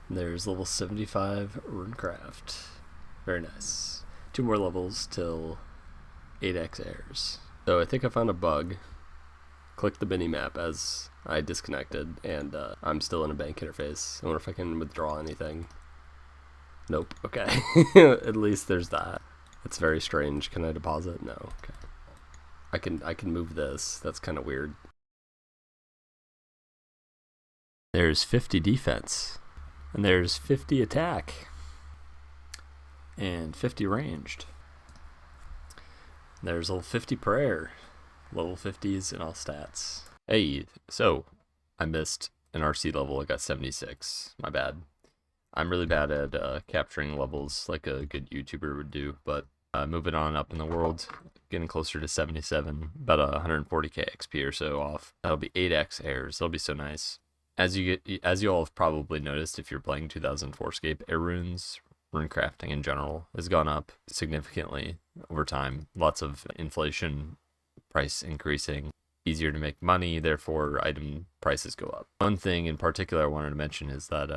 There's level 75 Runcraft. Very nice. 2 more levels till 8x airs. So I think I found a bug. Click the mini map as I disconnected, and I'm still in a bank interface. I wonder if I can withdraw anything. Nope. Okay. At least there's that. It's very strange. Can I deposit? No. Okay. I can move this. That's kind of weird. There's 50 defense, and there's 50 attack, and 50 ranged. There's level 50 prayer, level 50s in all stats. Hey, so I missed an RC level. I got 76. My bad. I'm really bad at capturing levels like a good YouTuber would do, but moving on up in the world, getting closer to 77, about 140k XP or so off. That'll be 8x airs. That'll be so nice. As you all have probably noticed, if you're playing 2004scape, air runes, Runcrafting in general has gone up significantly over time. Lots of inflation, price increasing, easier to make money, therefore item prices go up. One thing in particular I wanted to mention is that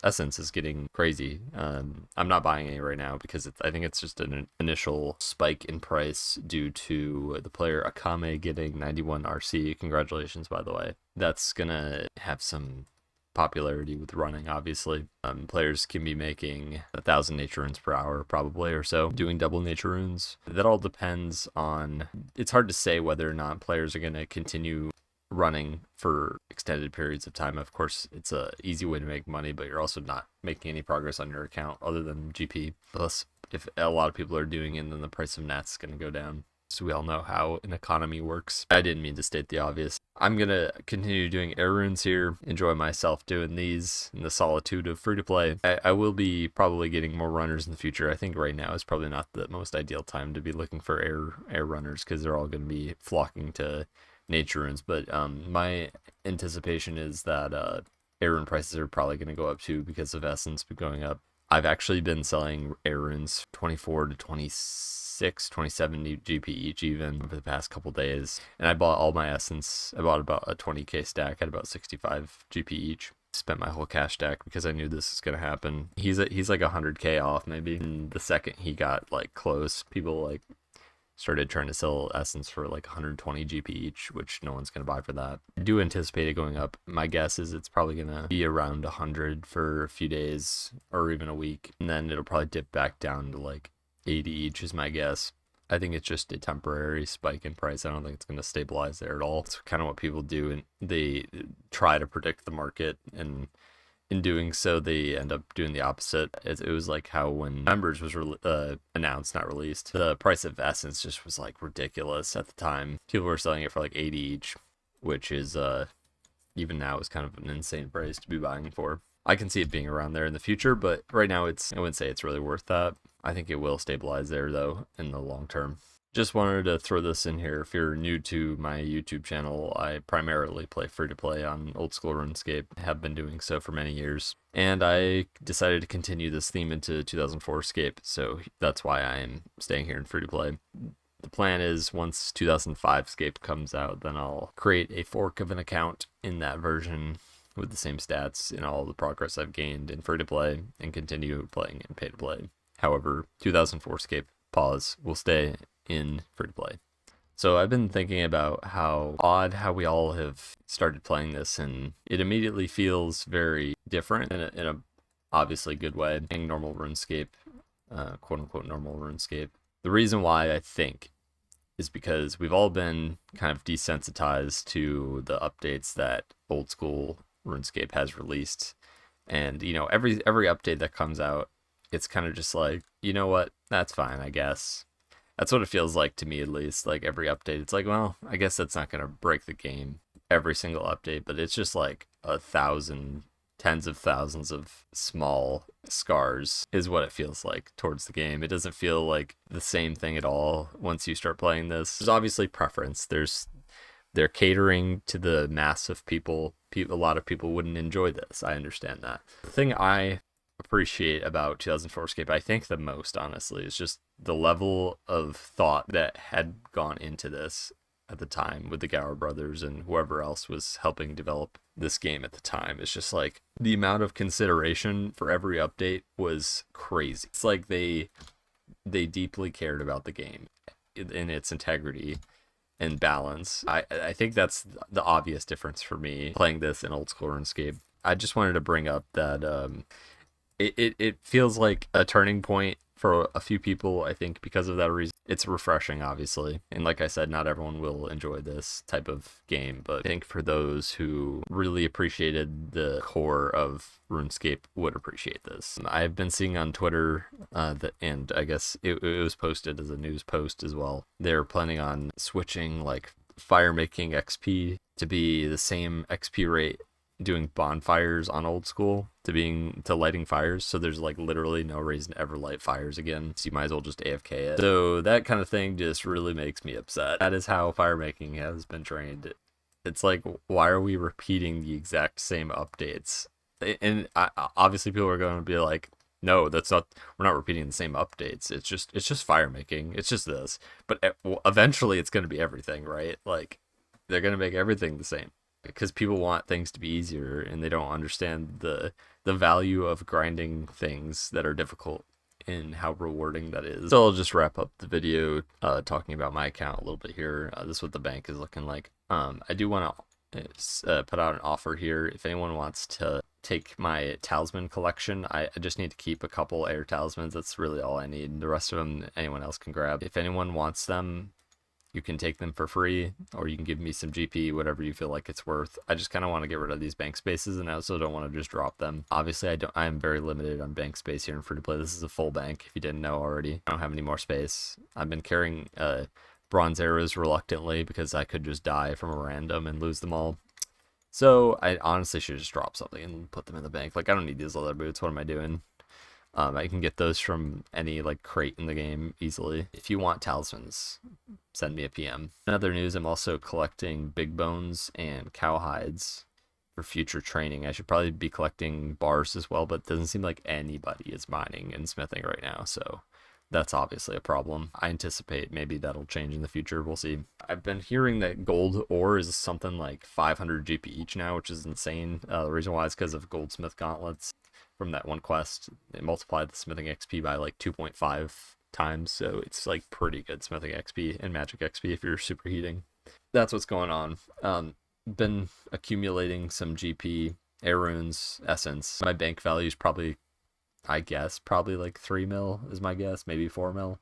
Essence is getting crazy. I'm not buying any right now because I think it's just an initial spike in price due to the player Akame getting 91 RC. Congratulations, by the way. That's gonna have some popularity with running, obviously. Players can be making 1,000 nature runes per hour probably or so, doing double nature runes. That all depends on, it's hard to say whether or not players are going to continue running for extended periods of time. Of course, it's a easy way to make money, but you're also not making any progress on your account other than GP. Plus, if a lot of people are doing it, then the price of nats is going to go down. So we all know how an economy works. I didn't mean to state the obvious. I'm going to continue doing air runes here, enjoy myself doing these in the solitude of free-to-play. I will be probably getting more runners in the future. I think right now is probably not the most ideal time to be looking for air runners because they're all going to be flocking to nature runes. But my anticipation is that air rune prices are probably going to go up too because of Essence going up. I've actually been selling air runes 24 to 26, 27 GP each even over the past couple days. And I bought all my Essence. I bought about a 20k stack at about 65 GP each. Spent my whole cash stack because I knew this was going to happen. He's like 100k off maybe. And the second he got like close, people like started trying to sell Essence for like 120 GP each, which no one's going to buy for that. I do anticipate it going up. My guess is it's probably going to be around 100 for a few days or even a week. And then it'll probably dip back down to like 80 each is my guess. I think it's just a temporary spike in price. I don't think it's going to stabilize there at all. It's kind of what people do, and they try to predict the market, and in doing so, they end up doing the opposite. It was like how when Members was announced, not released, the price of Essence just was like ridiculous at the time. People were selling it for like 80 each, which is even now is kind of an insane price to be buying for. I can see it being around there in the future, but right now I wouldn't say it's really worth that. I think it will stabilize there though in the long term. Just wanted to throw this in here. If you're new to my YouTube channel, I primarily play free-to-play on old school RuneScape. Have been doing so for many years. And I decided to continue this theme into 2004scape, so that's why I am staying here in free-to-play. The plan is once 2005scape comes out, then I'll create a fork of an account in that version with the same stats and all the progress I've gained in free-to-play and continue playing in pay-to-play. However, 2004scape pause will stay in free-to-play. So I've been thinking about how odd how we all have started playing this, and it immediately feels very different in a obviously good way. In normal RuneScape, quote-unquote normal RuneScape. The reason why I think is because we've all been kind of desensitized to the updates that old school RuneScape has released. And, you know, every update that comes out, it's kind of just like, you know what, that's fine, I guess. That's what it feels like to me, at least. Like every update, it's like, well, I guess that's not going to break the game every single update, but it's just like 1,000, tens of thousands of small scars is what it feels like towards the game. It doesn't feel like the same thing at all once you start playing this. There's obviously preference. They're catering to the mass of people. A lot of people wouldn't enjoy this. I understand that. The thing I appreciate about 2004scape, I think the most, honestly, is just the level of thought that had gone into this. at the time with the Gower brothers and whoever else was helping develop this game at the time. It's just like the amount of consideration for every update was crazy. It's like they deeply cared about the game in its integrity and balance. I think that's the obvious difference for me playing this in old school RuneScape. I just wanted to bring up that it feels like a turning point for a few people, I think, because of that reason. It's refreshing, obviously. And like I said, not everyone will enjoy this type of game, but I think for those who really appreciated the core of RuneScape would appreciate this. I've been seeing on Twitter, and I guess it was posted as a news post as well. They're planning on switching like fire making XP to be the same XP rate doing bonfires on old school to lighting fires, so there's like literally no reason to ever light fires again, so you might as well just AFK it. So that kind of thing just really makes me upset. That is how fire making has been trained. It's like, why are we repeating the exact same updates? And obviously people are going to be like, no, that's not, we're not repeating the same updates. It's just fire making. It's just this. But eventually it's going to be everything, right? Like, they're going to make everything the same, because people want things to be easier and they don't understand the value of grinding things that are difficult and how rewarding that is. So I'll just wrap up the video talking about my account a little bit here. This is what the bank is looking like. I do want to put out an offer here. If anyone wants to take my talisman collection, I just need to keep a couple air talismans. That's really all I need. The rest of them anyone else can grab. If anyone wants them, you can take them for free, or you can give me some GP, whatever you feel like it's worth. I just kind of want to get rid of these bank spaces, and I also don't want to just drop them. Obviously, I am very limited on bank space here in free to play. This is a full bank, if you didn't know already. I don't have any more space. I've been carrying bronze arrows reluctantly because I could just die from a random and lose them all. So I honestly should just drop something and put them in the bank. Like, I don't need these leather boots. What am I doing? I can get those from any like crate in the game easily. If you want talismans, send me a PM. In other news, I'm also collecting big bones and cow hides for future training. I should probably be collecting bars as well, but it doesn't seem like anybody is mining and smithing right now, so that's obviously a problem. I anticipate maybe that'll change in the future. We'll see. I've been hearing that gold ore is something like 500 GP each now, which is insane. The reason why is because of goldsmith gauntlets from that one quest. It multiplied the smithing XP by like 2.5 times, so it's like pretty good smithing XP and magic XP if you're superheating. That's what's going on. Been accumulating some GP, air runes, essence. My bank value is probably like 3 mil is my guess, maybe 4 mil.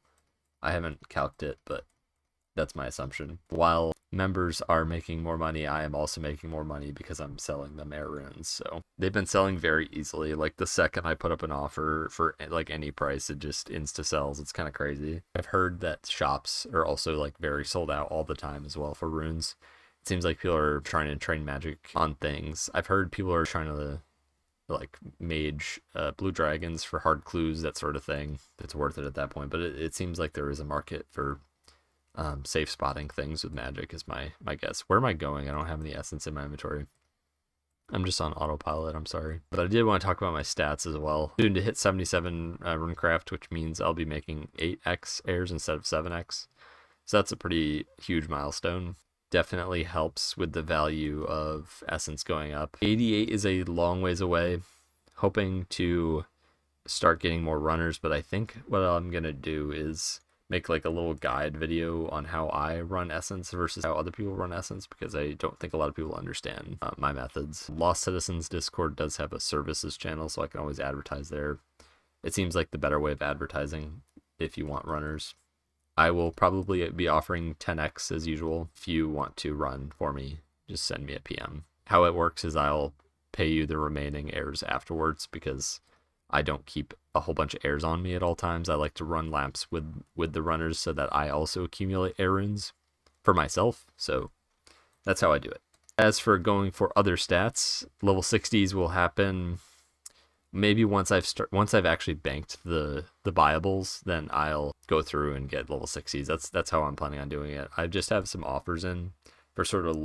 I haven't calced it, but that's my assumption. While members are making more money, I am also making more money because I'm selling them air runes. So they've been selling very easily. Like, the second I put up an offer for like any price, it just insta sells. It's kind of crazy. I've heard that shops are also like very sold out all the time as well for runes. It seems like people are trying to train magic on things. I've heard people are trying to like mage blue dragons for hard clues, that sort of thing. It's worth it at that point, but it seems like there is a market for safe spotting things with magic is my guess. Where am I going? I don't have any essence in my inventory. I'm just on autopilot, I'm sorry. But I did want to talk about my stats as well. Soon to hit 77 Runcraft, which means I'll be making 8x airs instead of 7x. So that's a pretty huge milestone. Definitely helps with the value of essence going up. 88 is a long ways away. Hoping to start getting more runners, but I think what I'm going to do is make like a little guide video on how I run essence versus how other people run essence, because I don't think a lot of people understand my methods. Lost Citizens Discord does have a services channel, so I can always advertise there. It seems like the better way of advertising if you want runners. I will probably be offering 10x as usual. If you want to run for me, just send me a PM. How it works is I'll pay you the remaining airs afterwards, because I don't keep a whole bunch of airs on me at all times. I like to run lamps with the runners so that I also accumulate air runes for myself. So that's how I do it. As for going for other stats, level 60s will happen maybe once I've actually banked the buyables, then I'll go through and get level 60s. That's how I'm planning on doing it. I just have some offers in for sort of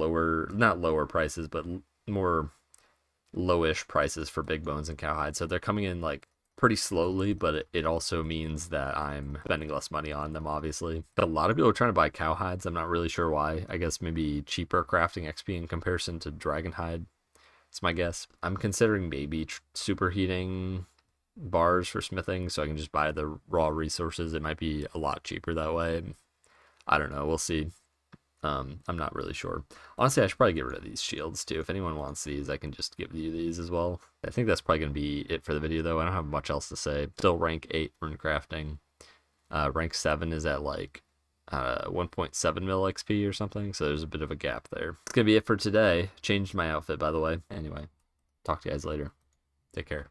not lower prices, but more lowish prices for big bones and cowhide. So they're coming in like pretty slowly, but it also means that I'm spending less money on them, obviously. But a lot of people are trying to buy cow hides. I'm not really sure why. I guess maybe cheaper crafting XP in comparison to dragon hide. That's my guess. I'm considering maybe superheating bars for smithing so I can just buy the raw resources. It might be a lot cheaper that way. I don't know. We'll see. I'm not really sure. Honestly, I should probably get rid of these shields too. If anyone wants these, I can just give you these as well. I think that's probably going to be it for the video, though. I don't have much else to say. Still rank 8 Runcrafting. Rank 7 is at like 1.7 mil XP or something, so there's a bit of a gap there. It's going to be it for today. Changed my outfit, by the way. Anyway, talk to you guys later. Take care.